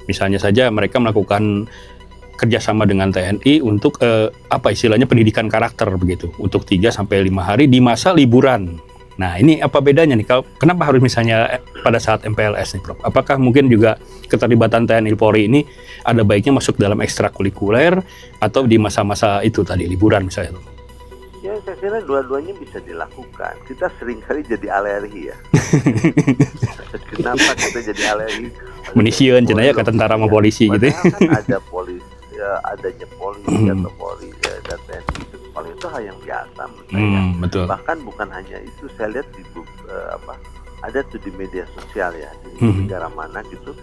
Misalnya saja mereka melakukan kerjasama dengan TNI untuk istilahnya pendidikan karakter begitu untuk 3-5 hari di masa liburan. Nah, ini apa bedanya nih? Kenapa harus misalnya pada saat MPLS nih, Prof? Apakah mungkin juga keterlibatan TNI Polri ini ada baiknya masuk dalam ekstrakurikuler atau di masa-masa itu tadi liburan misalnya? Ya, saya kira dua-duanya bisa dilakukan. Kita seringkali jadi alergi ya. Kenapa kita jadi alergi? Menisieun cenah ya ke tentara sama polisi gitu. Kan ada polisi, adanya polisi atau Polri dan TNI itu hal yang biasa menurut saya. Betul. Bahkan bukan hanya itu, saya lihat di ada tuh di media sosial ya, di negara mana gitu,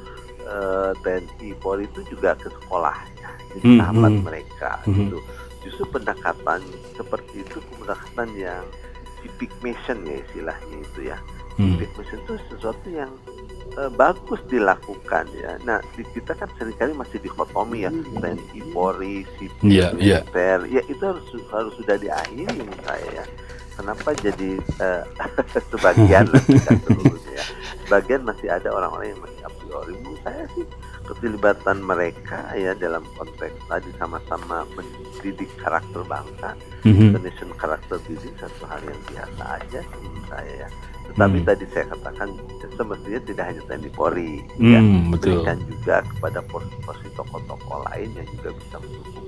TNI Polri itu juga ke sekolahnya, jadi sahabat mereka gitu. Justru pendekatan seperti itu pendekatan yang civic mission ya istilahnya itu ya. Civic mission itu sesuatu yang bagus dilakukan ya. Nah, di kita kan seringkali masih dikotomi ya, TNI, Polri, sipil, militer. Ya itu harus sudah diakhiri menurut saya ya. Kenapa jadi sebagian tidak seluruhnya ya. Sebagian masih ada orang-orang yang masih a priori. Menurut saya sih keterlibatan mereka ya dalam konteks tadi sama-sama mendidik karakter bangsa, nation karakter building satu hal yang biasa aja menurut saya ya. Tetapi tadi saya katakan semestinya tidak hanya TNI Polri, ya, berikan juga kepada posisi tokoh-tokoh lain yang juga bisa mendukung.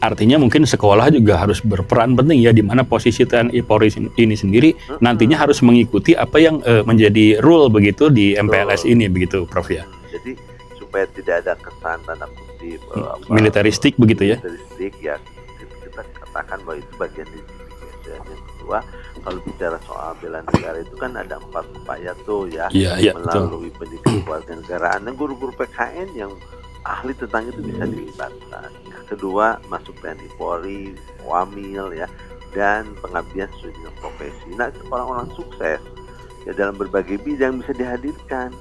Artinya mungkin sekolah juga harus berperan penting ya, di mana posisi TNI Polri ini sendiri nantinya harus mengikuti apa yang menjadi rule begitu di MPLS ini begitu, Prof ya. Jadi supaya tidak ada kesan tanda kutip militeristik begitu ya. Militeristik ya, kita katakan bahwa itu bagian dari yang kedua. Kalau bicara soal bela negara itu kan ada 4 upaya tuh ya, melalui pendidikan kewarganegaraan. Dan guru-guru PKN yang ahli tentang itu bisa dilibatkan. Yang kedua, masuk TNI Polri, Wamil ya, dan pengabdian sesuai dengan profesi. Nah, orang-orang sukses ya dalam berbagai bidang bisa dihadirkan.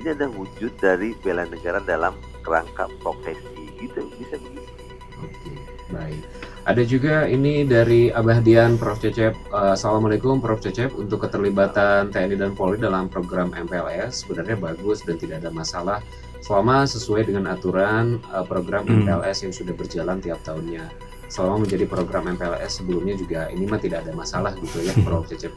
Ini ada wujud dari bela negara dalam kerangka profesi gitu, bisa begitu. Oke, baik. Ada juga ini dari Abah Dian, Prof Cecep. Assalamualaikum Prof Cecep. Untuk keterlibatan TNI dan Polri dalam program MPLS sebenarnya bagus dan tidak ada masalah selama sesuai dengan aturan program MPLS yang sudah berjalan tiap tahunnya. Selama menjadi program MPLS sebelumnya juga ini mah tidak ada masalah gitu ya, Prof Cecep.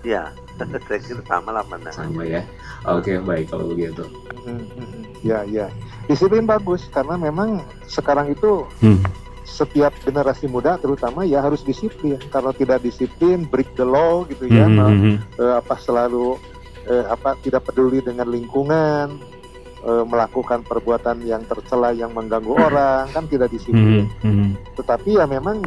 Ya, saya kira sama lah mana. Sama ya. Oke, baik kalau begitu. Ya. Disiplin bagus karena memang sekarang itu setiap generasi muda terutama ya harus disiplin. Kalau tidak disiplin, break the law gitu ya, selalu tidak peduli dengan lingkungan, melakukan perbuatan yang tercela yang mengganggu orang, kan tidak disiplin. Tetapi ya memang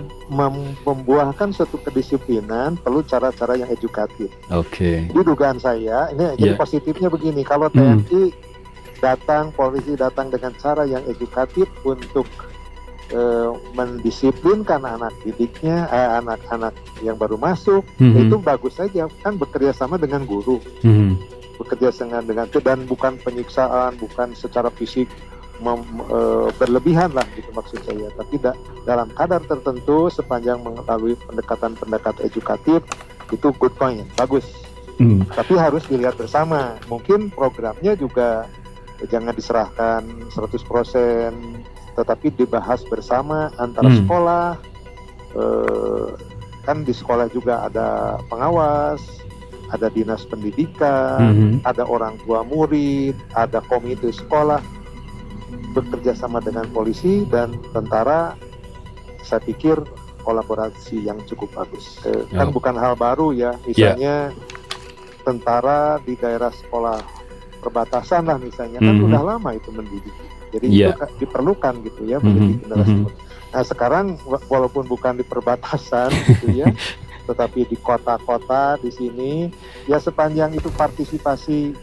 membuahkan suatu kedisiplinan perlu cara-cara yang edukatif. Oke. Di dugaan saya ini jadi positifnya begini, kalau TNI datang, polisi datang dengan cara yang edukatif untuk mendisiplinkan anak didiknya, anak-anak yang baru masuk, itu bagus saja, kan bekerja sama dengan guru, bekerja sama dengan itu, dan bukan penyiksaan, bukan secara fisik berlebihan lah gitu maksud saya, tapi dalam kadar tertentu sepanjang melalui pendekatan edukatif itu good point, bagus. Tapi harus dilihat bersama, mungkin programnya juga jangan diserahkan 100%, tetapi dibahas bersama antara sekolah, kan di sekolah juga ada pengawas, ada dinas pendidikan, ada orang tua murid, ada komite sekolah, bekerja sama dengan polisi dan tentara. Saya pikir kolaborasi yang cukup bagus. Kan bukan hal baru ya, misalnya tentara di daerah sekolah perbatasan lah misalnya, kan udah lama itu mendidik. Jadi itu diperlukan gitu ya, mendidik generasi muda. Nah sekarang walaupun bukan di perbatasan gitu ya, tetapi di kota-kota di sini ya, sepanjang itu partisipasi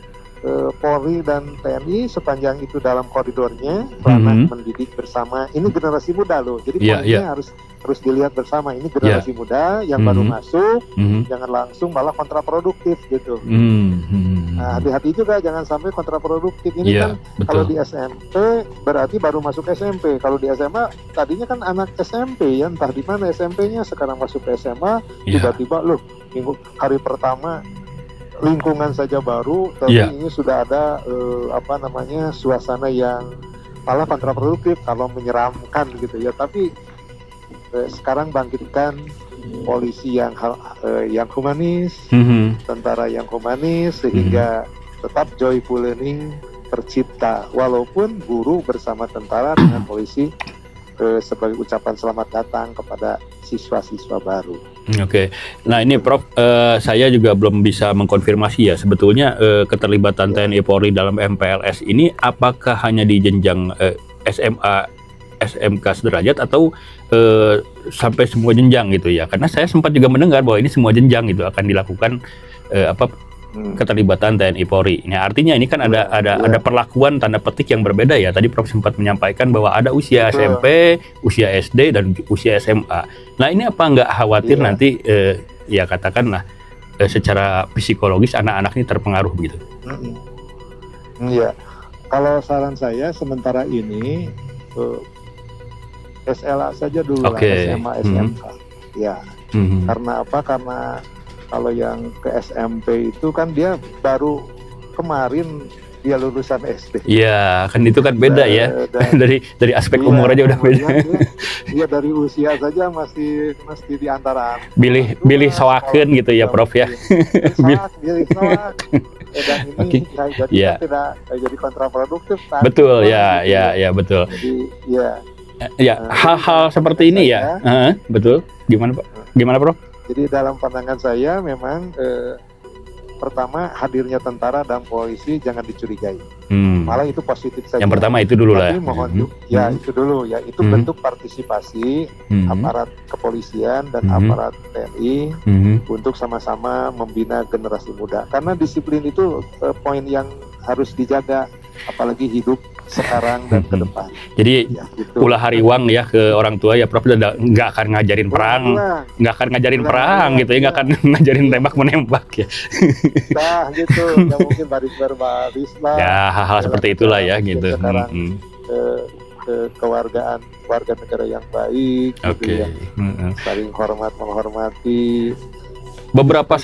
Polri dan TNI, sepanjang itu dalam koridornya, ranah mendidik bersama. Ini generasi muda loh, jadi poinnya harus dilihat bersama. Ini generasi muda yang baru masuk, jangan langsung malah kontraproduktif gitu. Nah, hati-hati juga jangan sampai kontraproduktif. Ini kan kalau di SMP berarti baru masuk SMP. Kalau di SMA tadinya kan anak SMP ya, entah di mana SMP-nya, sekarang masuk ke SMA, tiba-tiba loh hari pertama lingkungan saja baru, tapi Iya. ini sudah ada suasana yang malah kontraproduktif kalau menyeramkan gitu ya. Tapi sekarang bangkitkan polisi yang humanis, tentara yang humanis, sehingga tetap joyful learning tercipta, walaupun guru bersama tentara dengan polisi sebagai ucapan selamat datang kepada siswa-siswa baru. Oke. Nah ini Prof, saya juga belum bisa mengkonfirmasi ya, sebetulnya keterlibatan TNI Polri dalam MPLS ini apakah hanya di jenjang SMA, SMK sederajat atau sampai semua jenjang gitu ya? Karena saya sempat juga mendengar bahwa ini semua jenjang gitu akan dilakukan keterlibatan TNI Polri. Nah, artinya ini kan ada perlakuan tanda petik yang berbeda ya. Tadi Prof sempat menyampaikan bahwa ada usia SMP, usia SD dan usia SMA. Nah, ini apa nggak khawatir nanti ya katakanlah secara psikologis anak-anak ini terpengaruh begitu? Iya. Kalau saran saya sementara ini SLA saja dulu lah, SMA, SMK. Ya. Karena apa? Karena kalau yang ke SMP itu kan dia baru kemarin dia lulusan SD. Iya, kan itu kan beda ya. Dari aspek umur aja udah beda. Iya, dari usia saja mesti di antara bilih sawakeun gitu ya, Prof ya. Bilih sawak. Dan ini jadi tidak jadi kontraproduktif. Betul ya, betul. Jadi hal-hal seperti ini ya. Betul. Gimana Pak? Gimana Prof? Jadi dalam pandangan saya memang pertama hadirnya tentara dan polisi jangan dicurigai. Malah itu positif saja. Yang pertama itu dulu lah. Tapi mohon itu dulu ya, itu bentuk partisipasi aparat kepolisian dan aparat TNI untuk sama-sama membina generasi muda. Karena disiplin itu poin yang harus dijaga, apalagi hidup sekarang dan ke depan. Jadi ulah hariwang ya ke orang tua ya Prof, nggak akan ngajarin perang, nggak akan ngajarin perang gitu ya, nggak akan ngajarin tembak menembak ya. Nah gitu, nggak mungkin baris-baris lah. Ya hal-hal seperti itulah ya gitu. Sekarang kekewargaan warga negara yang baik, gitu ya. Saling hormat menghormati. Beberapa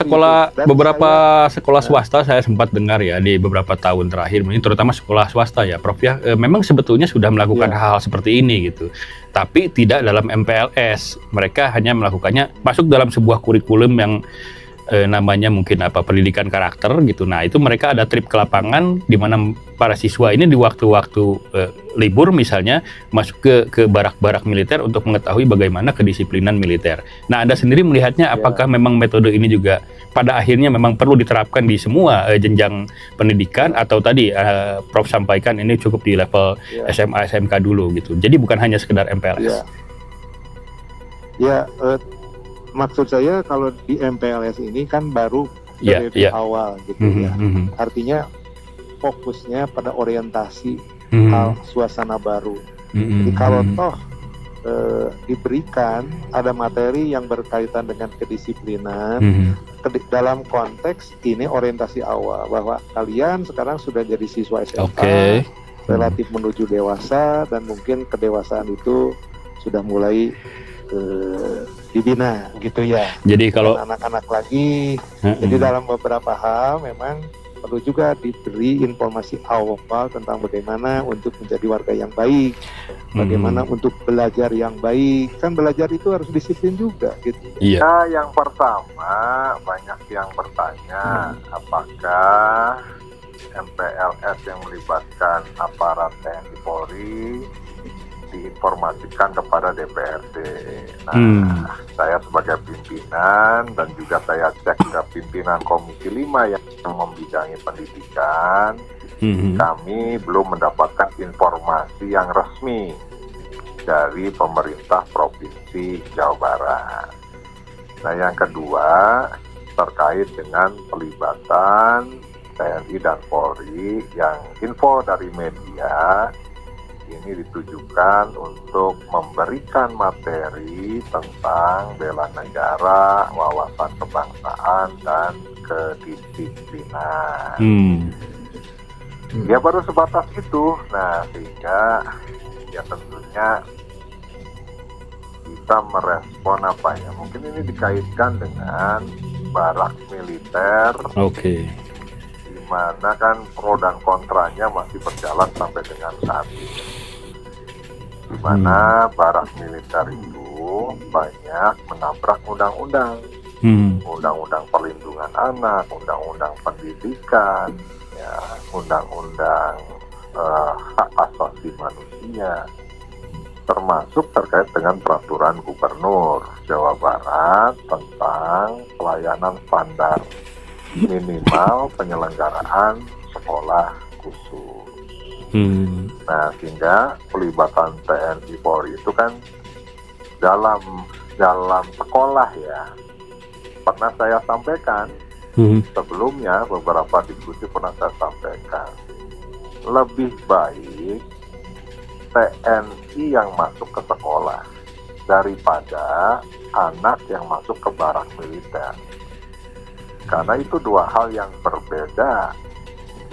sekolah swasta saya sempat dengar ya di beberapa tahun terakhir, ini terutama sekolah swasta ya Prof ya, memang sebetulnya sudah melakukan hal-hal seperti ini gitu, tapi tidak dalam MPLS. Mereka hanya melakukannya masuk dalam sebuah kurikulum yang namanya mungkin pendidikan karakter gitu. Nah itu mereka ada trip ke lapangan di mana para siswa ini di waktu-waktu libur misalnya masuk ke barak-barak militer untuk mengetahui bagaimana kedisiplinan militer. Nah Anda sendiri melihatnya apakah memang metode ini juga pada akhirnya memang perlu diterapkan di semua jenjang pendidikan, atau tadi Prof sampaikan ini cukup di level SMA SMK dulu gitu. Jadi bukan hanya sekedar MPLS. Maksud saya kalau di MPLS ini kan baru periode awal gitu ya. Artinya fokusnya pada orientasi suasana baru. Jadi kalau toh diberikan ada materi yang berkaitan dengan kedisiplinan dalam konteks ini orientasi awal, bahwa kalian sekarang sudah jadi siswa SMK, relatif menuju dewasa, dan mungkin kedewasaan itu sudah mulai dibina gitu ya. Jadi kalau anak-anak lagi, jadi dalam beberapa hal memang perlu juga diberi informasi awal tentang bagaimana untuk menjadi warga yang baik, bagaimana untuk belajar yang baik. Kan belajar itu harus disiplin juga gitu. Iya. Nah, yang pertama banyak yang bertanya apakah MPLS yang melibatkan aparat TNI Polri diinformasikan kepada DPRD. Nah, saya sebagai pimpinan dan juga saya cek ke pimpinan Komisi 5 yang membidangi pendidikan, kami belum mendapatkan informasi yang resmi dari pemerintah Provinsi Jawa Barat. Nah, yang kedua terkait dengan pelibatan TNI dan Polri, yang info dari media ini ditujukan untuk memberikan materi tentang bela negara, wawasan kebangsaan, dan kedisiplinan. Ya baru sebatas itu. Nah sehingga ya tentunya kita merespon mungkin ini dikaitkan dengan barak militer, Oke. di mana kan pro dan kontranya masih berjalan sampai dengan saat ini. Di mana barak militer itu banyak menabrak undang-undang, undang-undang perlindungan anak, undang-undang pendidikan, ya, undang-undang hak asasi manusia, termasuk terkait dengan peraturan gubernur Jawa Barat tentang pelayanan standar minimal penyelenggaraan sekolah khusus. Nah, sehingga pelibatan TNI Polri itu kan dalam sekolah ya. Pernah saya sampaikan sebelumnya, beberapa diskusi pernah saya sampaikan, lebih baik TNI yang masuk ke sekolah daripada anak yang masuk ke barak militer. Karena itu dua hal yang berbeda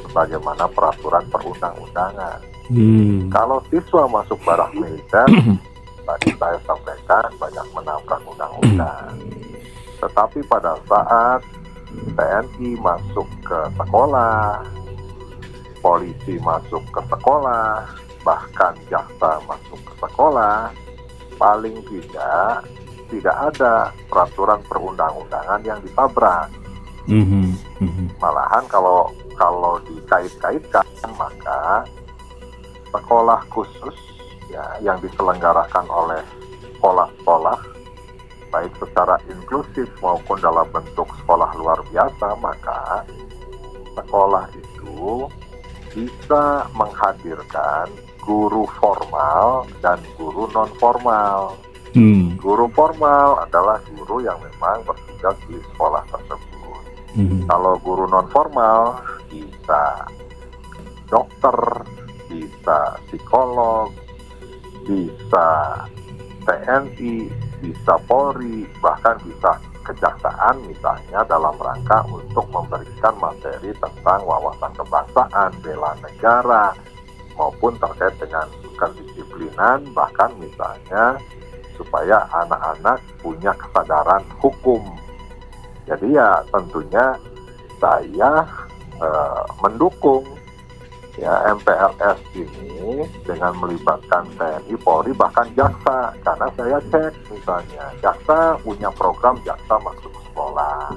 sebagaimana peraturan perundang-undangan. Kalau siswa masuk barak militer, tadi saya sampaikan banyak menabrak undang-undang. Tetapi pada saat TNI masuk ke sekolah, polisi masuk ke sekolah, bahkan jaksa masuk ke sekolah, paling tidak ada peraturan perundang-undangan yang ditabrak. Malahan kalau dikait-kaitkan, maka sekolah khusus ya yang diselenggarakan oleh sekolah-sekolah baik secara inklusif maupun dalam bentuk sekolah luar biasa, maka sekolah itu bisa menghadirkan guru formal dan guru non formal. Guru formal adalah guru yang memang bertugas di sekolah tersebut. Kalau guru non formal bisa dokter, bisa psikolog, bisa TNI, bisa Polri, bahkan bisa kejaksaan misalnya dalam rangka untuk memberikan materi tentang wawasan kebangsaan, bela negara, maupun terkait dengan kedisiplinan, bahkan misalnya supaya anak-anak punya kesadaran hukum. Jadi ya tentunya saya mendukung ya MPLS ini dengan melibatkan TNI, Polri, bahkan jaksa. Karena saya cek misalnya jaksa punya program jaksa masuk sekolah,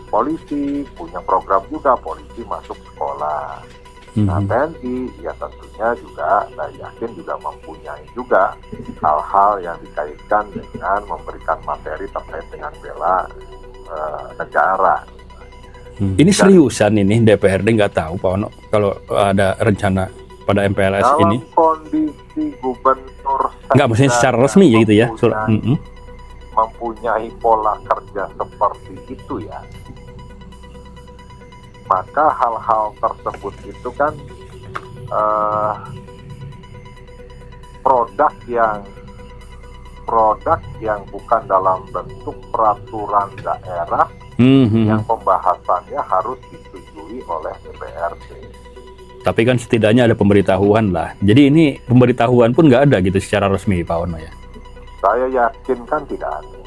polisi punya program juga polisi masuk sekolah. Nah, TNI ya tentunya juga saya yakin juga mempunyai juga hal-hal yang dikaitkan dengan memberikan materi terkait dengan bela negara. Ini seriusan ini DPRD nggak tahu Pak Ono kalau ada rencana pada MPLS dalam ini? Kondisi gubernur Nggak, maksudnya secara resmi ya gitu ya? Mempunyai pola kerja seperti itu ya, maka hal-hal tersebut itu kan produk yang bukan dalam bentuk peraturan daerah yang pembahasannya harus disetujui oleh DPRD. Tapi kan setidaknya ada pemberitahuan lah. Jadi ini pemberitahuan pun nggak ada gitu secara resmi Pak Ono ya? Saya yakin kan tidak ada.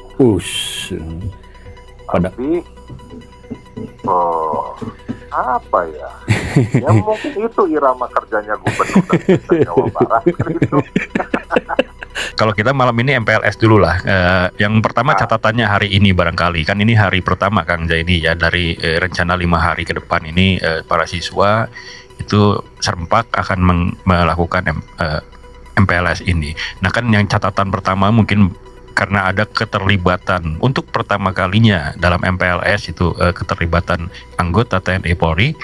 Tapi apa ya? Ya mungkin itu irama kerjanya gubernur dan Jawa Barat gitu. Kalau kita malam ini MPLS dulu lah. Yang pertama catatannya hari ini barangkali. Kan ini hari pertama Kang Zaini ya. Dari rencana 5 hari ke depan ini para siswa itu serempak akan melakukan MPLS ini. Nah kan yang catatan pertama mungkin karena ada keterlibatan untuk pertama kalinya dalam MPLS itu keterlibatan anggota TNI Polri.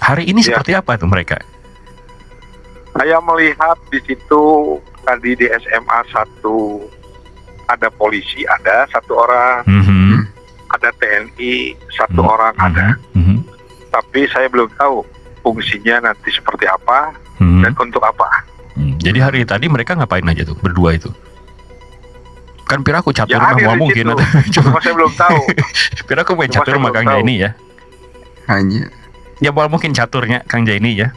Hari ini seperti apa tuh mereka? Saya melihat di situ tadi di SMA 1 ada polisi, ada 1 orang, ada TNI 1 orang ada. Tapi saya belum tahu fungsinya nanti seperti apa dan untuk apa. Jadi hari tadi mereka ngapain aja tuh berdua itu? Kan piraku catur ya, mah mungkin atau cuma saya belum tahu. Piraku main catur sama Kang Zaini ya. Hanya Ya mungkin caturnya Kang Zaini ya.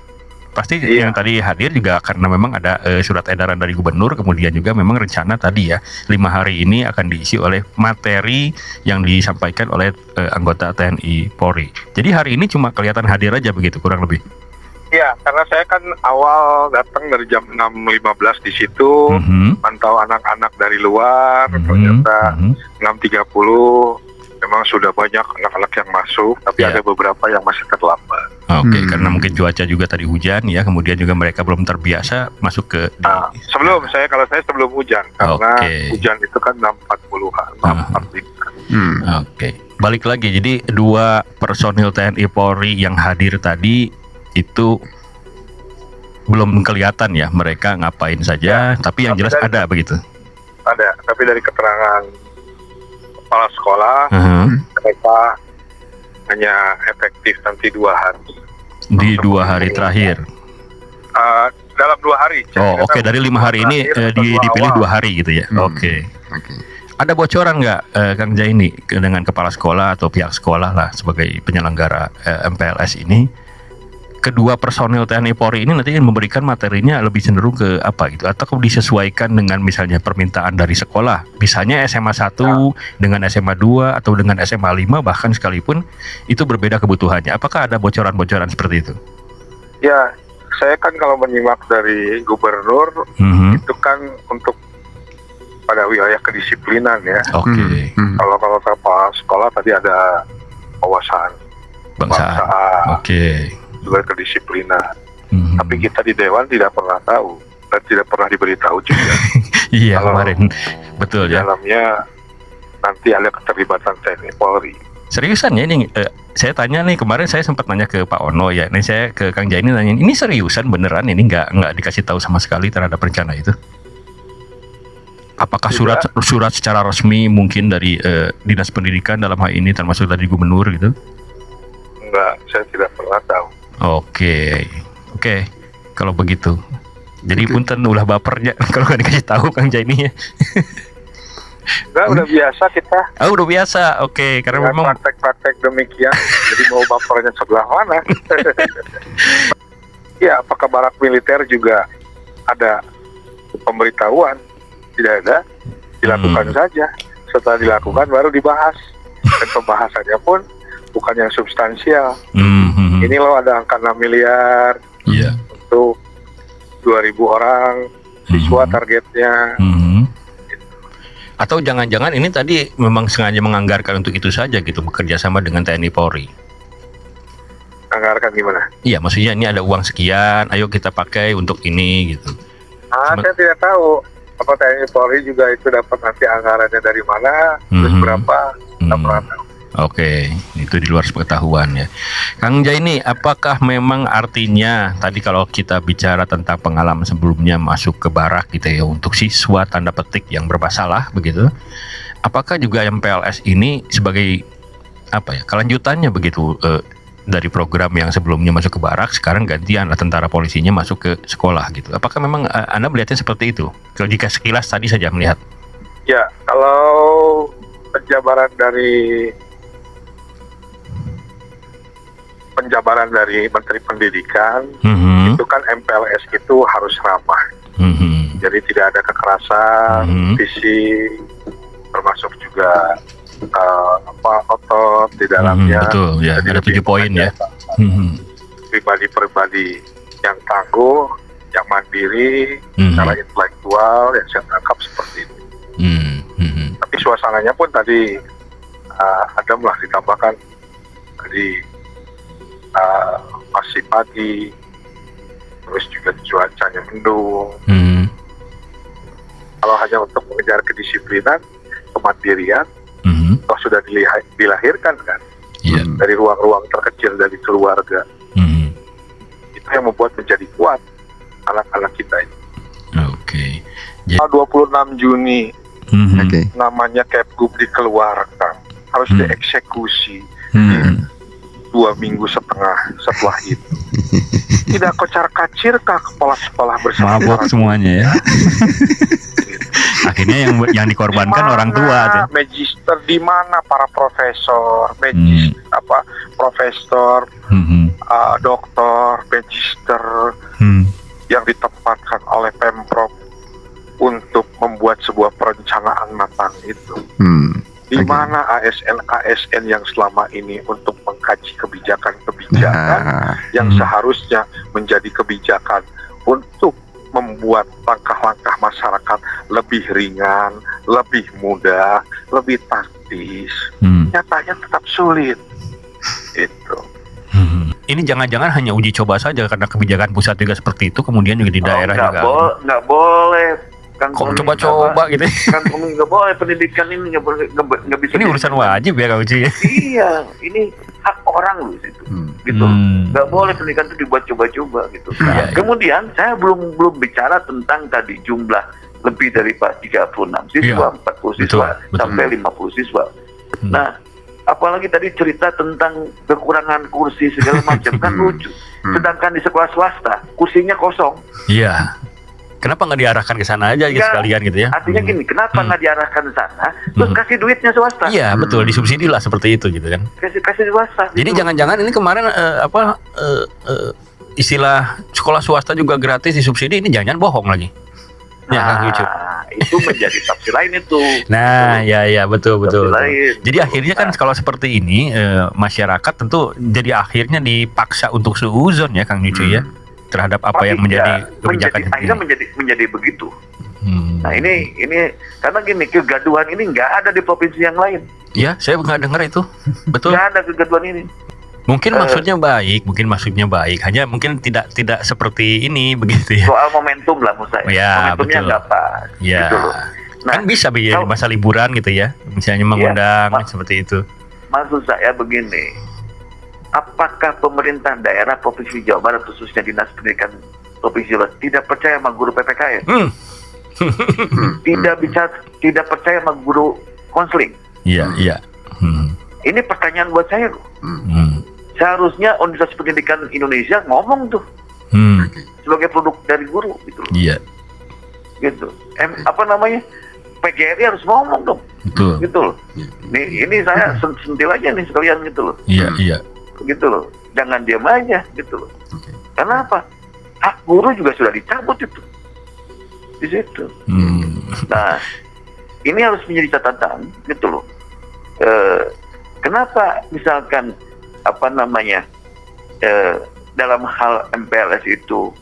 Pasti Iya. yang tadi hadir juga karena memang ada surat edaran dari gubernur, kemudian juga memang rencana tadi ya 5 hari ini akan diisi oleh materi yang disampaikan oleh anggota TNI Polri. Jadi hari ini cuma kelihatan hadir aja begitu kurang lebih. Iya, karena saya kan awal datang dari jam 6.15 di situ, mantau anak-anak dari luar, ternyata 6.30 memang sudah banyak anak-anak yang masuk, tapi ada beberapa yang masih terlambat. Oke, karena mungkin cuaca juga tadi hujan ya, kemudian juga mereka belum terbiasa masuk ke Kalau saya sebelum hujan, karena hujan itu kan 6.40-an, 6.45. Oke, balik lagi. Jadi 2 personil TNI Polri yang hadir tadi itu belum kelihatan ya mereka ngapain saja, tapi yang jelas ada begitu. Ada, tapi dari keterangan kepala sekolah, mereka hanya efektif nanti 2 hari. Di 2 hari terakhir. Dalam 2 hari. Oke, dari 5 hari ini dipilih 2 hari gitu ya. Oke. Ada bocoran nggak Kang Jaini dengan kepala sekolah atau pihak sekolah lah sebagai penyelenggara MPLS ini? Kedua personil TNI Polri ini nanti memberikan materinya lebih cenderung ke apa gitu, atau disesuaikan dengan misalnya permintaan dari sekolah, misalnya SMA 1 dengan SMA 2 atau dengan SMA 5 bahkan sekalipun itu berbeda kebutuhannya. Apakah ada bocoran-bocoran seperti itu? Ya, saya kan kalau menyimak dari gubernur itu kan untuk pada wilayah kedisiplinan ya. Oke. Kalau kepala sekolah tadi ada wawasan Bangsa. Oke. juga kedisiplinan. Tapi kita di Dewan tidak pernah tahu dan tidak pernah diberitahu juga. Iya, kemarin betul ya. Dalamnya nanti ada keterlibatan TNI Polri. Seriusan ya ini saya tanya nih, kemarin saya sempat nanya ke Pak Ono ya. Ini saya ke Kang Jaini nanya, ini seriusan beneran ini nggak dikasih tahu sama sekali terhadap rencana itu? Apakah surat secara resmi mungkin dari Dinas Pendidikan dalam hal ini termasuk dari gubernur gitu? Enggak, saya tidak pernah tahu. Oke. Kalau begitu, jadi punten ulah bapernya kalau nggak dikasih tahu Kang Jaini ya. Enggak, udah biasa kita. Udah biasa. Oke, karena memang praktek-praktek demikian. Jadi mau bapernya sebelah mana? Ya, apakah barak militer juga ada pemberitahuan? Tidak ada, dilakukan saja. Setelah dilakukan baru dibahas. Dan pembahasannya pun bukan yang substansial. Ini loh ada angka 6 miliar untuk 2.000 orang siswa targetnya. Atau jangan-jangan ini tadi memang sengaja menganggarkan untuk itu saja gitu, bekerja sama dengan TNI Polri. Anggarkan gimana? Iya, maksudnya ini ada uang sekian, ayo kita pakai untuk ini gitu. Saya tidak tahu. Apa TNI Polri juga itu dapat nanti anggarannya dari mana, terus berapa, tidak pernah tahu. Oke, itu di luar pengetahuan ya. Kang Jaini, apakah memang artinya tadi kalau kita bicara tentang pengalaman sebelumnya masuk ke barak gitu ya untuk siswa tanda petik yang bermasalah begitu, apakah juga MPLS ini sebagai apa ya kelanjutannya begitu dari program yang sebelumnya masuk ke barak, sekarang gantian lah tentara polisinya masuk ke sekolah gitu. Apakah memang Anda melihatnya seperti itu? Kalau jika sekilas tadi saja melihat. Ya, kalau penjabaran dari Menteri Pendidikan itu kan MPLS itu harus ramah. Jadi tidak ada kekerasan fisik, termasuk juga otot di dalamnya. Betul ya, ada 7 poin ya. Pribadi-pribadi yang tangguh, yang mandiri, secara intelektual yang saya tangkap seperti itu. Tapi suasananya pun tadi adem lah, ditambahkan tadi masih pagi, terus juga cuacanya mendung. Kalau hanya untuk mengejar kedisiplinan, kemandirian, toh sudah dilahirkan kan dari ruang-ruang terkecil dari keluarga. Itu yang membuat menjadi kuat anak-anak kita ini. Oke. 26 Juni namanya Kepgub dikeluarkan, harus dieksekusi 2,5 minggu setelah itu. Tidak kocar-kacirkah kepala sekolah bersama mabok semuanya ya. Akhirnya yang dikorbankan dimana orang tua tuh. Magister di mana para profesor, profesor dokter, magister yang ditempatkan oleh Pemprov untuk membuat sebuah perencanaan matang itu. Di mana ASN-ASN yang selama ini untuk mengkaji kebijakan-kebijakan yang seharusnya menjadi kebijakan untuk membuat langkah-langkah masyarakat lebih ringan, lebih mudah, lebih taktis. Nyatanya tetap sulit. Itu. Ini jangan-jangan hanya uji coba saja karena kebijakan pusat juga seperti itu, kemudian juga di daerah juga. Nggak boleh. Kan kok coba-coba gitu? Kan nggak boleh, pendidikan ini nggak bisa. Ini urusan wajib ya Kang Uci? Iya, ini hak orang loh situ, gitu. Nggak boleh pendidikan itu dibuat coba-coba gitu. Nah, kemudian saya belum bicara tentang tadi jumlah lebih dari 36 siswa, 40 siswa, sampai 50 siswa. Nah, apalagi tadi cerita tentang kekurangan kursi segala macam kan lucu. Sedangkan di sekolah swasta kursinya kosong. Iya. Kenapa nggak diarahkan ke sana aja gitu sekalian gitu ya? Artinya gini, kenapa nggak diarahkan ke sana? Terus kasih duitnya swasta. Iya betul, disubsidi lah seperti itu gitu kan. Kasih swasta. Jadi jangan-jangan ini kemarin istilah sekolah swasta juga gratis disubsidi, ini jangan bohong lagi. Nah, itu menjadi tafsir lain itu. Nah, ya betul. Lain. Jadi akhirnya kan kalau seperti ini masyarakat tentu jadi akhirnya dipaksa untuk suudzon ya Kang Yucu ya terhadap apa yang menjadi kebijakan akhirnya menjadi begitu. Nah ini karena gini, kegaduhan ini nggak ada di provinsi yang lain. Ya, saya nggak dengar itu. Betul. Nggak ada kegaduhan ini. Mungkin maksudnya baik, hanya mungkin tidak seperti ini begitu ya. Soal momentum lah menurut saya. Ya, momentumnya nggak pas. Ya. Gitu loh. Nah, kan bisa di masa liburan gitu ya, misalnya mengundang seperti itu. Maksud saya begini, apakah pemerintah daerah Provinsi Jawa Barat khususnya Dinas Pendidikan Provinsi Jawa Barat tidak percaya sama guru PPKN? Tidak percaya sama guru konseling? Iya. Ini pertanyaan buat saya loh. Seharusnya Universitas Pendidikan Indonesia ngomong tuh sebagai produk dari guru gitu loh. Iya. Gitu. PGRI harus ngomong dong. Betul. Gitu loh. Ini saya sentil aja nih sekalian gitu loh. Iya. Gitu loh, jangan diam aja gitu loh. Karena apa? Hak guru juga sudah dicabut itu di situ. Nah, ini harus menjadi catatan gitu loh. Kenapa misalkan dalam hal MPLS itu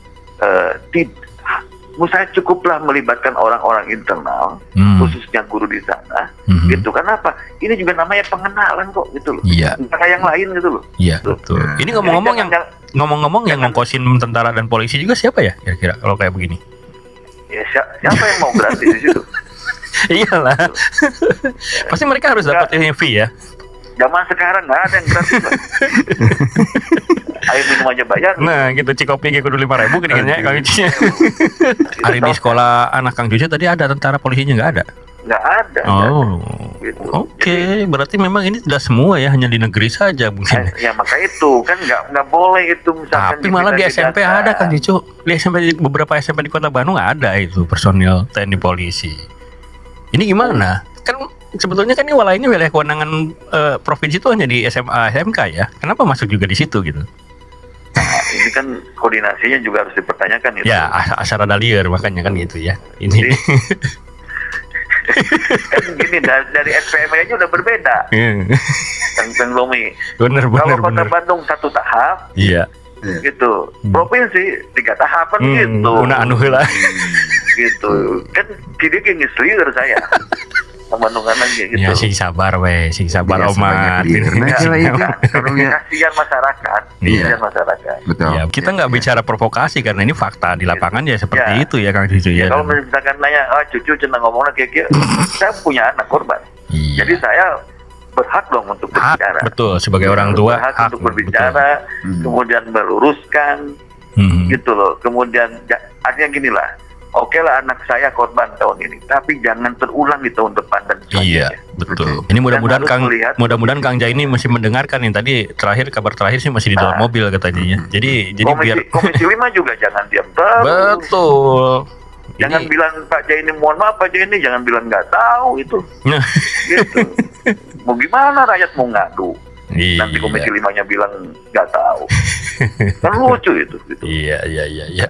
menurut saya cukuplah melibatkan orang-orang internal, khususnya guru di sana, gitu. Kenapa? Ini juga namanya pengenalan kok, gitu loh. Iya. Bukan yang lain gitu loh. Iya, betul. Ini ngomong-ngomong yang ngongkosin tentara dan polisi juga siapa ya kira-kira kalau kayak begini? Ya siapa yang mau gratis di situ? Iyalah. Pasti mereka harus dapat fee ya. Zaman sekarang nggak ada yang gratis lah. Air minum aja bayar. Nah, gitu Cikopi kudu 5.000 gini-gini Kang Cucu. Hari di sekolah anak Kang Cucu tadi ada tentara polisinya nggak ada? Nggak ada. Oh, gitu. Oke. Berarti memang ini tidak semua ya, hanya di negeri saja mungkin. Ya maka itu kan nggak boleh itu misalkan. Tapi malah di SMP ada Kang Cucu. Di SMP beberapa SMP di Kota Bandung ada itu personil TNI Polisi. Ini gimana? Kan sebetulnya kan ini wilayah kewenangan provinsi itu hanya di SMA SMK ya. Kenapa masuk juga di situ gitu? Nah, ini kan koordinasinya juga harus dipertanyakan itu. Ya, asal ada liar makanya kan gitu ya. Ini kan gini, dari SPM aja udah berbeda. Kang Lomi. Bener. Kalau Kota Bandung 1 tahap. Iya. Gitu. Provinsi 3 tahapan gitu. Una anu heula. Gitu. Kan jadi ngeslir saya. Bandung kanan gitu. Ya sing sabar Oma. Kasihan masyarakat. Iya. Masyarakat. Betul. Ya, kita nggak bicara provokasi karena ini fakta di lapangan ya seperti itu ya Kang Cucu ya. Kalau misalkan nanya, cucu cenah ngomongnya kayak saya punya anak korban. Iya. Jadi saya berhak dong untuk berbicara. Betul, sebagai orang tua hak untuk berbicara, kemudian meluruskan, gitu loh. Kemudian artinya gini lah. Oke lah anak saya korban tahun ini, tapi jangan terulang di tahun depan dan selanjutnya. Iya, betul. Ini mudah-mudahan Kang Jaini masih mendengarkan nih. Tadi kabar terakhir sih masih di dalam mobil katanya. Jadi Komisi 5 juga jangan diam terus. Betul. Jangan bilang Pak Jaini, mohon maaf Pak Jaini, jangan bilang nggak tahu itu. Gitu. Mau gimana rakyat mau ngadu? Iya. Nanti Komisi 5-nya bilang nggak tahu. Kan lucu itu. Gitu. Iya.